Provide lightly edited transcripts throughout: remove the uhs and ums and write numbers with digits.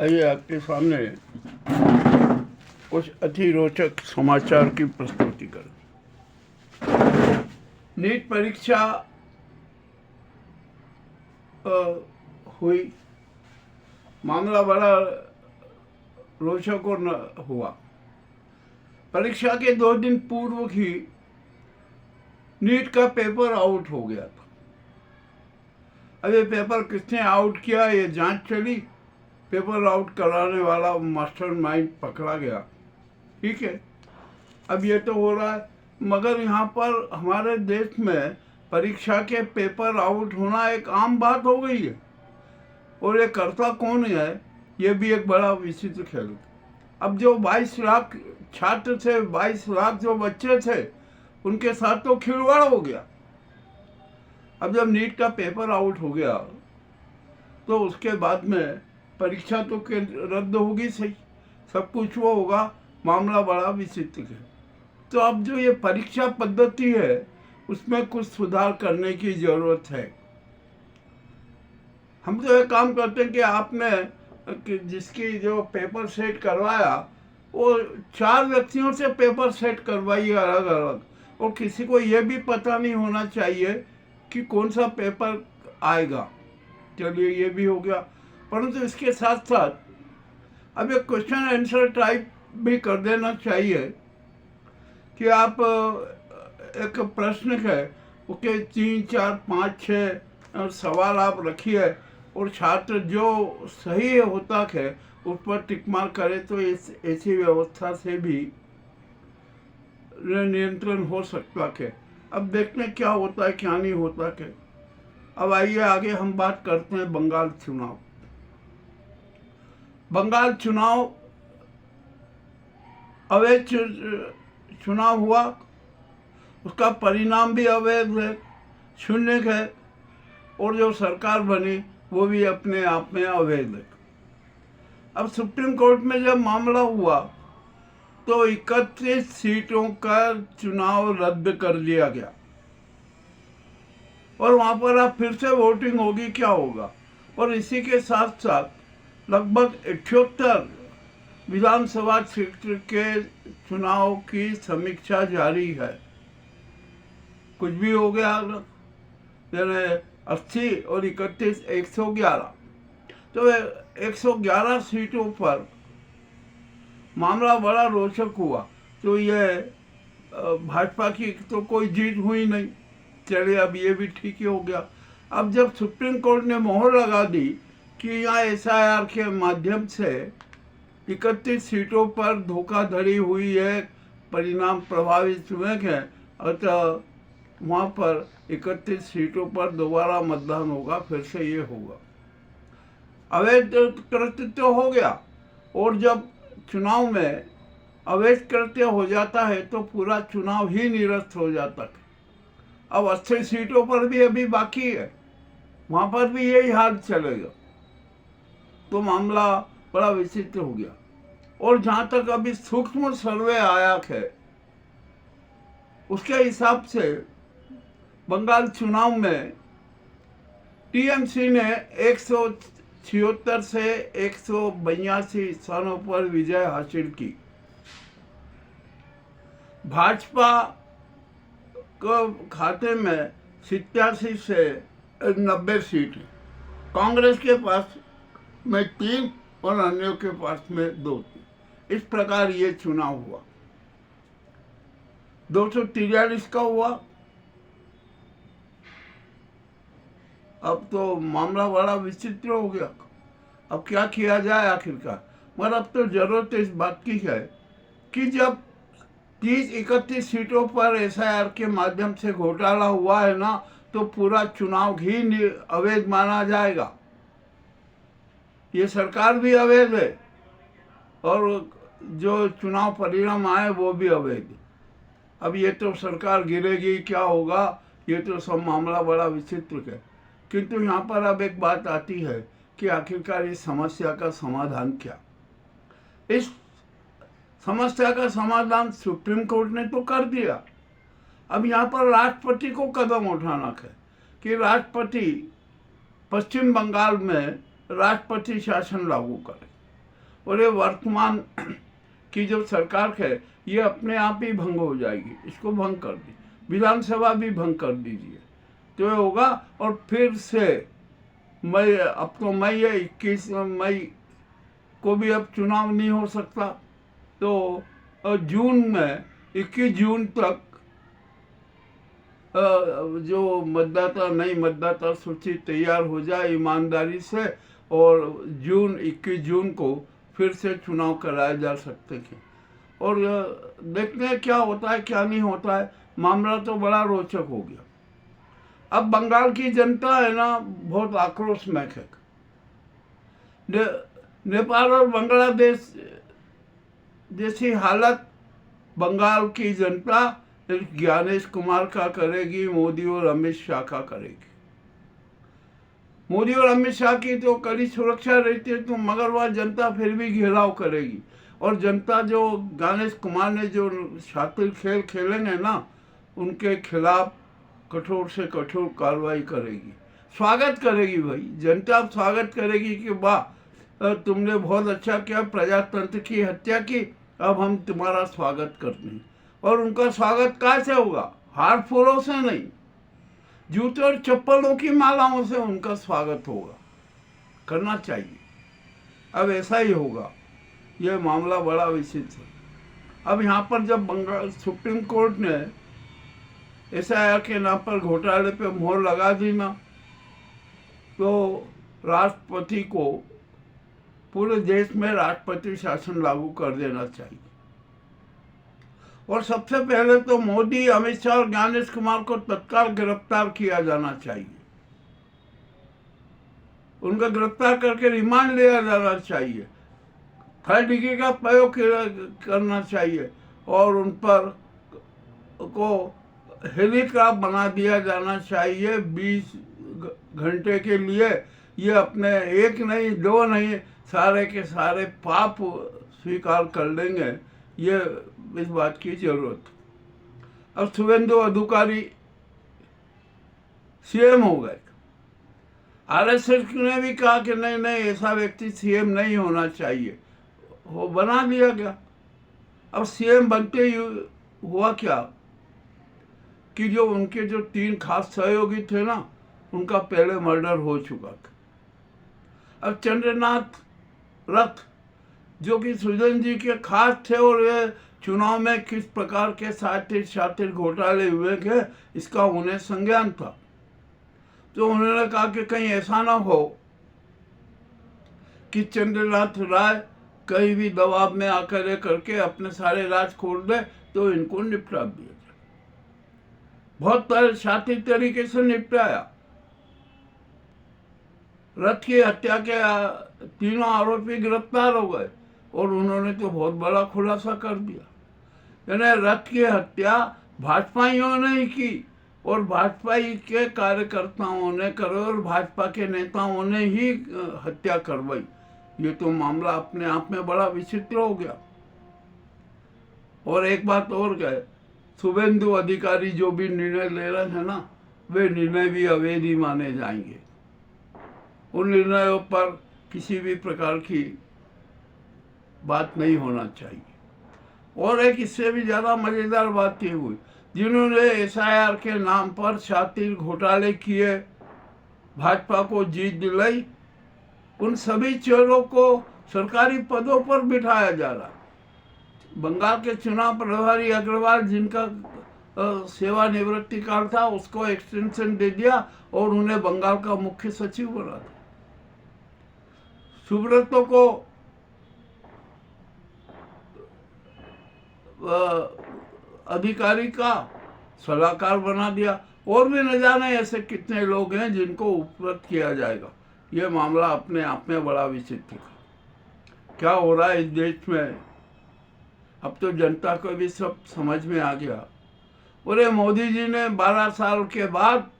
आइए आपके सामने कुछ अति रोचक समाचार की प्रस्तुति करें। नीट परीक्षा हुई, मामला बड़ा रोचक और हुआ। परीक्षा के 2 दिन पूर्व ही नीट का पेपर आउट हो गया था। अब ये पेपर किसने आउट किया, ये जांच चली। पेपर आउट कराने वाला मास्टरमाइंड पकड़ा गया, ठीक है। अब ये तो हो रहा है, मगर यहाँ पर हमारे देश में परीक्षा के पेपर आउट होना एक आम बात हो गई है, और ये करता कौन है, ये भी एक बड़ा विचित्र खेल है। अब जो 22 लाख छात्र थे, 22 लाख जो बच्चे थे, उनके साथ तो खिलवाड़ हो गया। अब जब नीट का पेपर आउट हो गया तो उसके बाद में परीक्षा तो रद्द होगी, सही, सब कुछ वो होगा, मामला बड़ा विचित्र है। तो अब जो ये परीक्षा पद्धति है उसमें कुछ सुधार करने की जरूरत है। हम तो ये काम करते हैं कि आपने जिसकी जो पेपर सेट करवाया वो 4 व्यक्तियों से पेपर सेट करवाइए अलग अलग, और किसी को ये भी पता नहीं होना चाहिए कि कौन सा पेपर आएगा। चलिए ये भी हो गया, परंतु इसके साथ साथ अब एक क्वेश्चन आंसर टाइप भी कर देना चाहिए कि आप एक प्रश्न है उसके 3, 4, 5, 6 सवाल आप रखिए, और छात्र जो सही होता है उस पर टिक मार करे, तो ऐसी व्यवस्था से भी नियंत्रण हो सकता है। अब देखते क्या होता है, क्या नहीं होता है। अब आइए आगे हम बात करते हैं बंगाल चुनाव। बंगाल चुनाव अवैध चुनाव हुआ, उसका परिणाम भी अवैध है, शून्य है, और जो सरकार बनी वो भी अपने आप में अवैध है। अब सुप्रीम कोर्ट में जब मामला हुआ तो 31 सीटों का चुनाव रद्द कर दिया गया, और वहां पर अब फिर से वोटिंग होगी, क्या होगा। और इसी के साथ साथ लगभग 78 विधानसभा क्षेत्र के चुनाव की समीक्षा जारी है। कुछ भी हो गया, यानी 80 और 31 111, तो 111 सीटों पर मामला बड़ा रोचक हुआ। तो ये भाजपा की तो कोई जीत हुई नहीं, चलिए अब ये भी ठीक ही हो गया। अब जब सुप्रीम कोर्ट ने मोहर लगा दी कि यहाँ SIR के माध्यम से 31 सीटों पर धोखाधड़ी हुई है, परिणाम प्रभावित हुए हैं, अतः वहाँ पर 31 सीटों पर दोबारा मतदान होगा, फिर से ये होगा। अवैध कृत्य तो हो गया, और जब चुनाव में अवैध कृत्य हो जाता है तो पूरा चुनाव ही निरस्त हो जाता है। अब 80 सीटों पर भी अभी बाकी है, वहां पर भी यही हाल चलेगा, तो मामला बड़ा विचित्र हो गया। और जहां तक अभी सूक्ष्म सर्वे आया है उसके हिसाब से बंगाल चुनाव में TMC ने 176 से 182 स्थानों पर विजय हासिल की। भाजपा को खाते में 87 से 90 सीट है, कांग्रेस के पास में 3 और अन्यों के पास में 2। इस प्रकार ये चुनाव हुआ। 243 का हुआ। अब तो मामला बड़ा विचित्र हो गया। अब क्या किया जाए आखिरकार, मगर अब तो जरूरत इस बात की है कि जब 30-31 सीटों पर SIR के माध्यम से घोटाला हुआ है ना, तो पूरा चुनाव ही अवैध माना जाएगा। ये सरकार भी अवैध है, और जो चुनाव परिणाम आए वो भी अवैध। अब ये तो सरकार गिरेगी, क्या होगा, ये तो सब मामला बड़ा विचित्र है। किंतु यहाँ पर अब एक बात आती है कि आखिरकार इस समस्या का समाधान क्या। इस समस्या का समाधान सुप्रीम कोर्ट ने तो कर दिया। अब यहाँ पर राष्ट्रपति को कदम उठाना है कि राष्ट्रपति पश्चिम बंगाल में राष्ट्रपति शासन लागू करे। और ये वर्तमान की जो सरकार है ये अपने आप ही भंग हो जाएगी। इसको भंग कर दी, विधानसभा भी भंग कर दीजिए तो ये होगा। और फिर से मई, अब तो मई है, 21 मई को भी अब चुनाव नहीं हो सकता। तो जून में 21 जून तक जो मतदाता नई मतदाता सूची तैयार हो जाए ईमानदारी से, और 21 जून को फिर से चुनाव कराए जा सकते हैं। और देखते हैं क्या होता है क्या नहीं होता है। मामला तो बड़ा रोचक हो गया। अब बंगाल की जनता है ना बहुत आक्रोश में है। नेपाल और बांग्लादेश जैसी हालत बंगाल की जनता ज्ञानेश कुमार का करेगी, मोदी और अमित शाह का करेगी। मोदी और अमित शाह की तो कड़ी सुरक्षा रहती है तो मगर वह जनता फिर भी घेराव करेगी। और जनता जो ज्ञानेश कुमार ने जो शातिर खेल खेलेंगे ना उनके खिलाफ कठोर से कठोर कार्रवाई करेगी, स्वागत करेगी। भाई जनता स्वागत करेगी कि वाह तुमने बहुत अच्छा किया, प्रजातंत्र की हत्या की, अब हम तुम्हारा स्वागत करते हैं। और उनका स्वागत कैसे होगा? हार फूलों से नहीं, जूते और चप्पलों की मालाओं से उनका स्वागत होगा, करना चाहिए। अब ऐसा ही होगा। यह मामला बड़ा विचित्र है। अब यहाँ पर जब बंगाल सुप्रीम कोर्ट ने SIR के नाम पर घोटाले पे मोहर लगा दी ना, तो राष्ट्रपति को पूरे देश में राष्ट्रपति शासन लागू कर देना चाहिए। और सबसे पहले तो मोदी, अमित शाह और ज्ञानेश कुमार को तत्काल गिरफ्तार किया जाना चाहिए। उनका गिरफ्तार करके रिमांड लिया जाना चाहिए, 3rd डिग्री का प्रयोग करना चाहिए और उन पर को हेलीकॉप्टर बना दिया जाना चाहिए 20 घंटे के लिए। ये अपने एक नहीं दो नहीं सारे के सारे पाप स्वीकार कर लेंगे, ये इस बात की जरूरत। अब शुभेंदु अधिकारी CM हो गए। RSS ने भी कहा कि नहीं नहीं ऐसा व्यक्ति CM नहीं होना चाहिए, वो बना दिया गया। अब CM बनते ही हुआ क्या कि जो उनके जो 3 खास सहयोगी थे ना उनका पहले मर्डर हो चुका था। अब चंद्रनाथ रथ जो कि सुजन जी के खास थे और ये चुनाव में किस प्रकार के शातिर घोटाले हुए थे इसका उन्हें संज्ञान था। तो उन्होंने कहा कि कहीं ऐसा ना हो कि चंद्रनाथ राय कहीं भी दबाव में आकर ये करके अपने सारे राज खोल दे, तो इनको निपटा दिया जाए। बहुत शातिर तरीके से निपटाया। रथ की हत्या के 3 आरोपी गिरफ्तार हो गए और उन्होंने तो बहुत बड़ा खुलासा कर दिया। यानी रथ की हत्या भाजपाइयों ने ही की और भाजपाई के कार्यकर्ताओं ने करे और भाजपा के नेताओं ने ही हत्या करवाई। ये तो मामला अपने आप में बड़ा विचित्र हो गया। और एक बात और कहे, शुभेंदु अधिकारी जो भी निर्णय ले रहे हैं ना वे निर्णय भी अवैध ही माने जाएंगे। उन निर्णयों पर किसी भी प्रकार की बात नहीं होना चाहिए। और एक इससे भी ज़्यादा मज़ेदार बात ये हुई, जिन्होंने SIR के नाम पर शातिर घोटाले किए, भाजपा को जीत दिलाई, उन सभी चेहरों को सरकारी पदों पर बिठाया जा रहा है। बंगाल के चुनाव प्रभारी अग्रवाल जिनका सेवानिवृत्ति काल था उसको एक्सटेंशन दे दिया और उन्हें बंगाल का मुख्य सचिव बना दिया। सुब्रतो को अधिकारी का सलाहकार बना दिया। और भी न जाने ऐसे कितने लोग हैं जिनको उपलब्ध किया जाएगा। ये मामला अपने आप में बड़ा विचित्र है। क्या हो रहा है इस देश में, अब तो जनता को भी सब समझ में आ गया। और ये मोदी जी ने 12 साल के बाद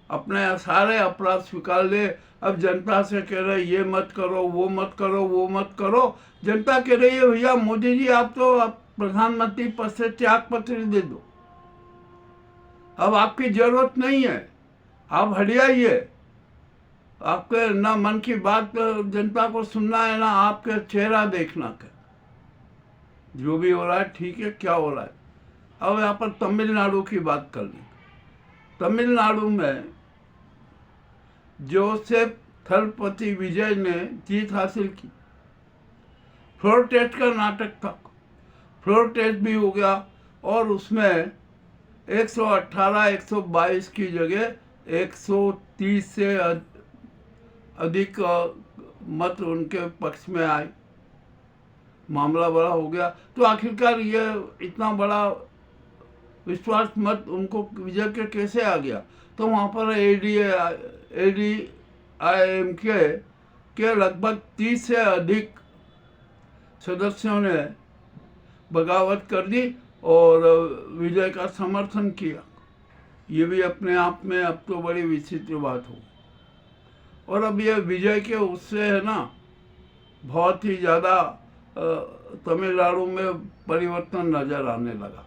अपने सारे अपराध स्वीकार ले। अब जनता से कह रहे ये मत करो, वो मत करो, वो मत करो। जनता कह रही है भैया मोदी जी आप तो प्रधानमंत्री पद से त्याग पत्र दे दो, अब आपकी जरूरत नहीं है, आप हट जाइए। आपके ना मन की बात जनता को सुनना है, ना आपके चेहरा देखना का। जो भी हो रहा है ठीक है, क्या हो रहा है। अब यहाँ पर तमिलनाडु की बात कर लें। तमिलनाडु में जोसेफ थलपति विजय ने जीत हासिल की। फ्लोर टेस्ट का नाटक था, फ्लोर टेस्ट भी हो गया और उसमें 118 122 की जगह 130 से अधिक मत उनके पक्ष में आए। मामला बड़ा हो गया। तो आखिरकार ये इतना बड़ा विश्वास मत उनको विजय के कैसे आ गया? तो वहाँ पर ADIMK के लगभग 30 से अधिक सदस्यों ने बगावत कर दी और विजय का समर्थन किया। ये भी अपने आप में अब तो बड़ी विचित्र बात हो। और अब ये विजय के उससे है ना, बहुत ही ज़्यादा तमिलनाडु में परिवर्तन नजर आने लगा।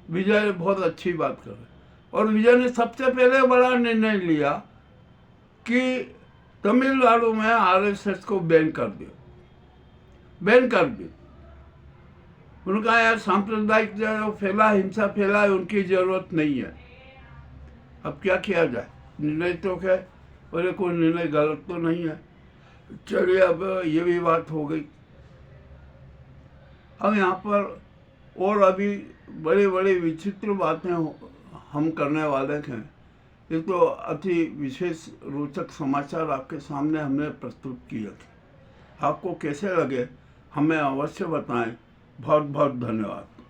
विजय बहुत अच्छी बात कर रहे, और विजय ने सबसे पहले बड़ा निर्णय लिया कि तमिलनाडु में RSS को बैन कर दिया, बैन कर दी। उनका यार सांप्रदायिक जो फैला, हिंसा फैला है, उनकी जरूरत नहीं है। अब क्या किया जाए, निर्णय तो क्या, और कोई निर्णय गलत तो नहीं है। चलिए, अब ये भी बात हो गई। अब यहाँ पर और अभी बड़ी बड़ी विचित्र बातें हम करने वाले हैं। ये तो अति विशेष रोचक समाचार आपके सामने हमने प्रस्तुत किए थे। आपको कैसे लगे हमें अवश्य बताएं। बहुत बहुत धन्यवाद।